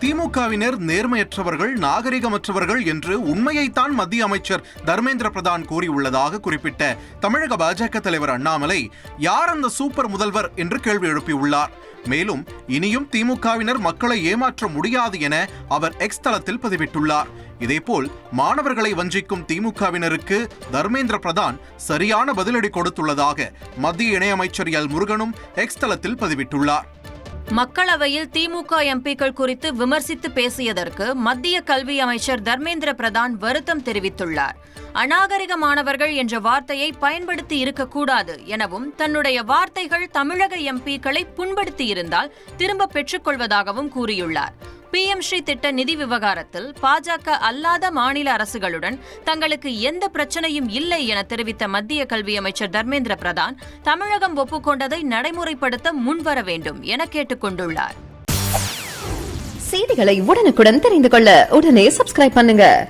திமுகவினர் நேர்மையற்றவர்கள், நாகரிகமற்றவர்கள் என்று உண்மையைத்தான் மத்திய அமைச்சர் தர்மேந்திர பிரதான் கூறியுள்ளதாக குறிப்பிட்ட தமிழக பாஜக தலைவர் அண்ணாமலை யார் அந்த சூப்பர் முதல்வர் என்று கேள்வி எழுப்பியுள்ளார். மேலும் இனியும் திமுகவினர் மக்களை ஏமாற்ற முடியாது என அவர் எக்ஸ் தளத்தில் பதிவிட்டுள்ளார். இதேபோல் மாணவர்களை வஞ்சிக்கும் திமுகவினருக்கு தர்மேந்திர பிரதான் சரியான பதிலடி கொடுத்துள்ளதாக மத்திய இணையமைச்சர் எல் முருகனும் எக்ஸ் தளத்தில் பதிவிட்டுள்ளார். மக்களவையில் திமுக எம்பிக்கள் குறித்து விமர்சித்து பேசியதற்கு மத்திய கல்வி அமைச்சர் தர்மேந்திர பிரதான் வருத்தம் தெரிவித்துள்ளார். அநாகரிகமானவர்கள் என்ற வார்த்தையை பயன்படுத்தி இருக்கக்கூடாது எனவும், தன்னுடைய வார்த்தைகள் தமிழக எம்பிக்களை புண்படுத்தி இருந்தால் திரும்ப பெற்றுக் கொள்வதாகவும் கூறியுள்ளார். PM ஸ்ரீ திட்ட நிதி விவகாரத்தில் பாஜக அல்லாத மாநில அரசுகளுடன் தங்களுக்கு எந்த பிரச்சனையும் இல்லை என தெரிவித்த மத்திய கல்வி அமைச்சர் தர்மேந்திர பிரதான் தமிழகம் ஒப்புக்கொண்டதை நடைமுறைப்படுத்த முன்வர வேண்டும் என கேட்டுக் கொண்டுள்ளார். செய்திகளை உடனுக்குடன் தெரிந்து கொள்ள உடனே சப்ஸ்கிரைப் பண்ணுங்க.